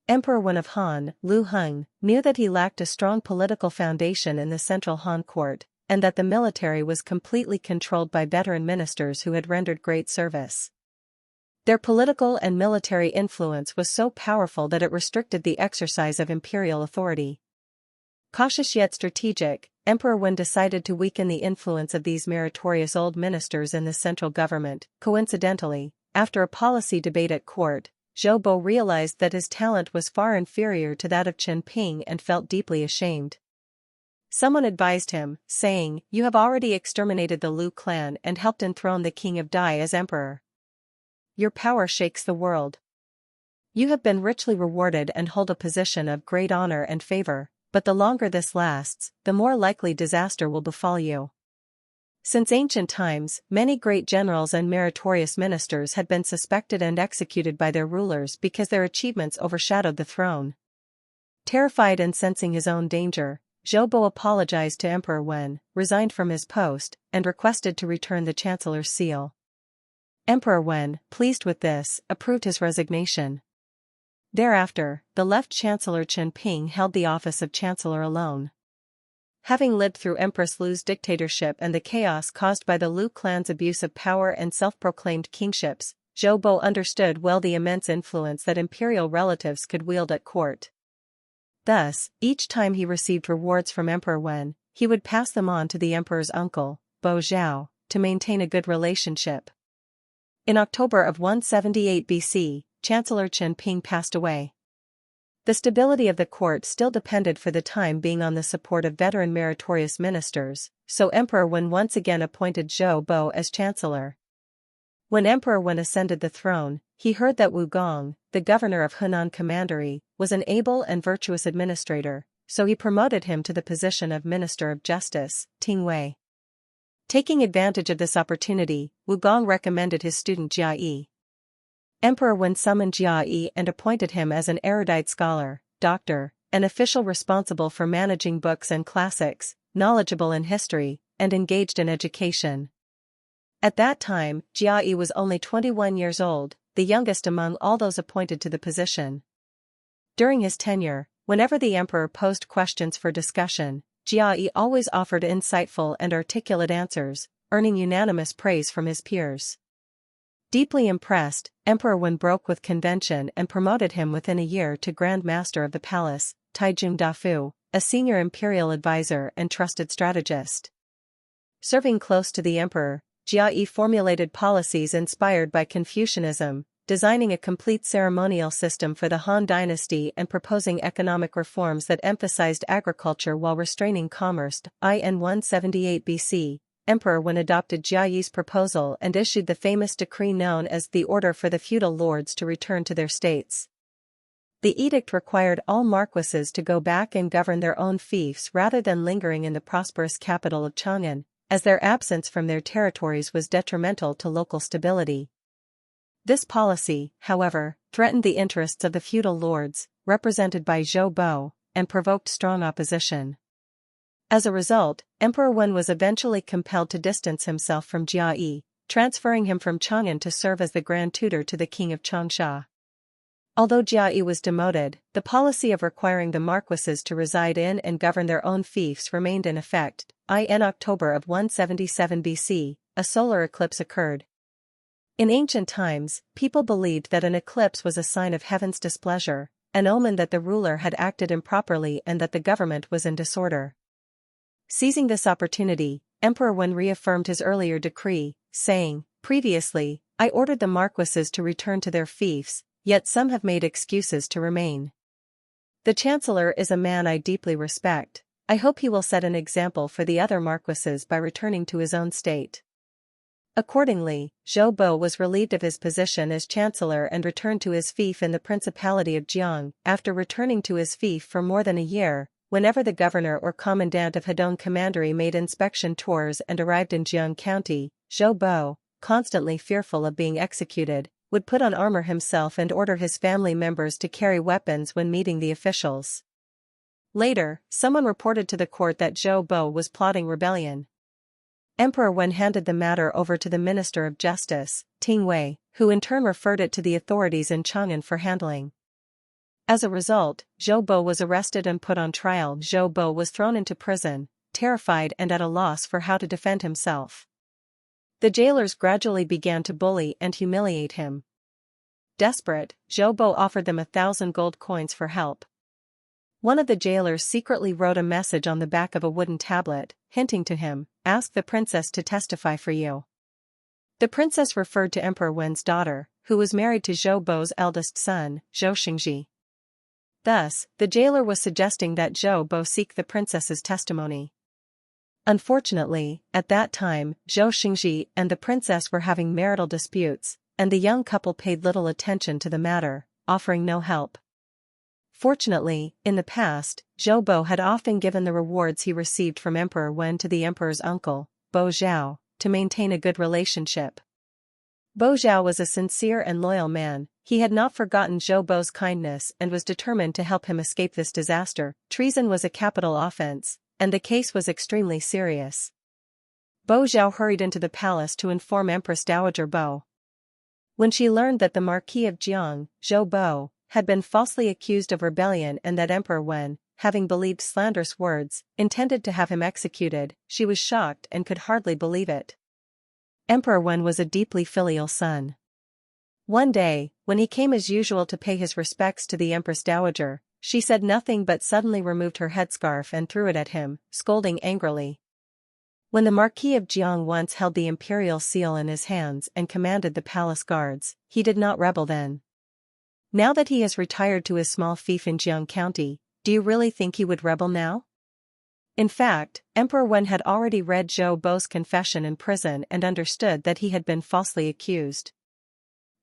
Emperor Wen of Han, Liu Heng, knew that he lacked a strong political foundation in the central Han court, and that the military was completely controlled by veteran ministers who had rendered great service. Their political and military influence was so powerful that it restricted the exercise of imperial authority. Cautious yet strategic, Emperor Wen decided to weaken the influence of these meritorious old ministers in the central government. Coincidentally, after a policy debate at court, Zhou Bo realized that his talent was far inferior to that of Chen Ping and felt deeply ashamed. Someone advised him, saying, "You have already exterminated the Liu clan and helped enthrone the king of Dai as emperor. Your power shakes the world. You have been richly rewarded and hold a position of great honor and favor, but the longer this lasts, the more likely disaster will befall you." Since ancient times, many great generals and meritorious ministers had been suspected and executed by their rulers because their achievements overshadowed the throne. Terrified and sensing his own danger, Zhou Bo apologized to Emperor Wen, resigned from his post, and requested to return the chancellor's seal. Emperor Wen, pleased with this, approved his resignation. Thereafter, the left chancellor Chen Ping held the office of chancellor alone. Having lived through Empress Liu's dictatorship and the chaos caused by the Liu clan's abuse of power and self-proclaimed kingships, Zhou Bo understood well the immense influence that imperial relatives could wield at court. Thus, each time he received rewards from Emperor Wen, he would pass them on to the emperor's uncle, Bo Zhao, to maintain a good relationship. In October of 178 BC, Chancellor Chen Ping passed away. The stability of the court still depended for the time being on the support of veteran meritorious ministers, so Emperor Wen once again appointed Zhou Bo as chancellor. When Emperor Wen ascended the throne, he heard that Wu Gong, the governor of Hunan Commandery, was an able and virtuous administrator, so he promoted him to the position of Minister of Justice, Tingwei. Taking advantage of this opportunity, Wu Gong recommended his student Jia Yi. Emperor Wen summoned Jia Yi and appointed him as an erudite scholar, doctor, an official responsible for managing books and classics, knowledgeable in history, and engaged in education. At that time, Jia Yi was only 21 years old, the youngest among all those appointed to the position. During his tenure, whenever the emperor posed questions for discussion, Jia Yi always offered insightful and articulate answers, earning unanimous praise from his peers. Deeply impressed, Emperor Wen broke with convention and promoted him within a year to Grand Master of the Palace, Taijun Dafu, a senior imperial advisor and trusted strategist. Serving close to the emperor, Jia Yi formulated policies inspired by Confucianism, designing a complete ceremonial system for the Han dynasty and proposing economic reforms that emphasized agriculture while restraining commerce. In 178 BC, Emperor Wen adopted Jia Yi's proposal and issued the famous decree known as the Order for the Feudal Lords to return to their states. The edict required all marquises to go back and govern their own fiefs rather than lingering in the prosperous capital of Chang'an, as their absence from their territories was detrimental to local stability. This policy, however, threatened the interests of the feudal lords, represented by Zhou Bo, and provoked strong opposition. As a result, Emperor Wen was eventually compelled to distance himself from Jia Yi, transferring him from Chang'an to serve as the grand tutor to the king of Changsha. Although Jia Yi was demoted, the policy of requiring the marquises to reside in and govern their own fiefs remained in effect. In October of 177 BC, a solar eclipse occurred. In ancient times, people believed that an eclipse was a sign of heaven's displeasure, an omen that the ruler had acted improperly and that the government was in disorder. Seizing this opportunity, Emperor Wen reaffirmed his earlier decree, saying, "Previously, I ordered the marquises to return to their fiefs, yet some have made excuses to remain. The chancellor is a man I deeply respect. I hope he will set an example for the other marquises by returning to his own state." Accordingly, Zhou Bo was relieved of his position as chancellor and returned to his fief in the Principality of Jiang. After returning to his fief for more than a year, whenever the governor or commandant of Hedong Commandery made inspection tours and arrived in Jiang County, Zhou Bo, constantly fearful of being executed, would put on armor himself and order his family members to carry weapons when meeting the officials. Later, someone reported to the court that Zhou Bo was plotting rebellion. Emperor Wen handed the matter over to the Minister of Justice, Tingwei, who in turn referred it to the authorities in Chang'an for handling. As a result, Zhou Bo was arrested and put on trial. Zhou Bo was thrown into prison, terrified and at a loss for how to defend himself. The jailers gradually began to bully and humiliate him. Desperate, Zhou Bo offered them 1,000 gold coins for help. One of the jailers secretly wrote a message on the back of a wooden tablet, hinting to him, "Ask the princess to testify for you." The princess referred to Emperor Wen's daughter, who was married to Zhou Bo's eldest son, Zhou Xingji. Thus, the jailer was suggesting that Zhou Bo seek the princess's testimony. Unfortunately, at that time, Zhou Xingji and the princess were having marital disputes, and the young couple paid little attention to the matter, offering no help. Fortunately, in the past, Zhou Bo had often given the rewards he received from Emperor Wen to the emperor's uncle, Bo Zhao, to maintain a good relationship. Bo Zhao was a sincere and loyal man. He had not forgotten Zhou Bo's kindness and was determined to help him escape this disaster. Treason was a capital offense, and the case was extremely serious. Bo Zhao hurried into the palace to inform Empress Dowager Bo. When she learned that the Marquis of Jiang, Zhou Bo, had been falsely accused of rebellion and that Emperor Wen, having believed slanderous words, intended to have him executed, she was shocked and could hardly believe it. Emperor Wen was a deeply filial son. One day, when he came as usual to pay his respects to the Empress Dowager, she said nothing but suddenly removed her headscarf and threw it at him, scolding angrily. When the Marquis of Jiang once held the imperial seal in his hands and commanded the palace guards, he did not rebel then. Now that he has retired to his small fief in Jiang County, do you really think he would rebel now? In fact, Emperor Wen had already read Zhou Bo's confession in prison and understood that he had been falsely accused.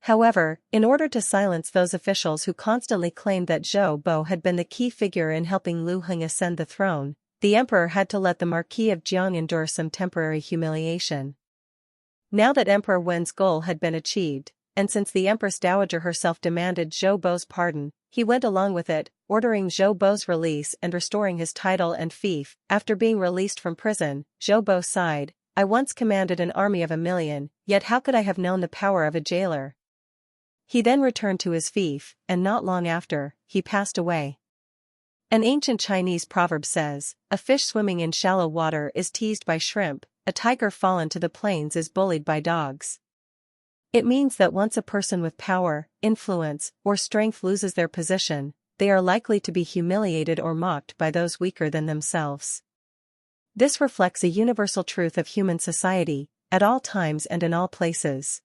However, in order to silence those officials who constantly claimed that Zhou Bo had been the key figure in helping Liu Heng ascend the throne, the emperor had to let the Marquis of Jiang endure some temporary humiliation. Now that Emperor Wen's goal had been achieved, and since the Empress Dowager herself demanded Zhou Bo's pardon, he went along with it, ordering Zhou Bo's release and restoring his title and fief. After being released from prison, Zhou Bo sighed, "I once commanded an army of 1,000,000, yet how could I have known the power of a jailer?" He then returned to his fief, and not long after, he passed away. An ancient Chinese proverb says, "A fish swimming in shallow water is teased by shrimp, a tiger fallen to the plains is bullied by dogs." It means that once a person with power, influence, or strength loses their position, they are likely to be humiliated or mocked by those weaker than themselves. This reflects a universal truth of human society, at all times and in all places.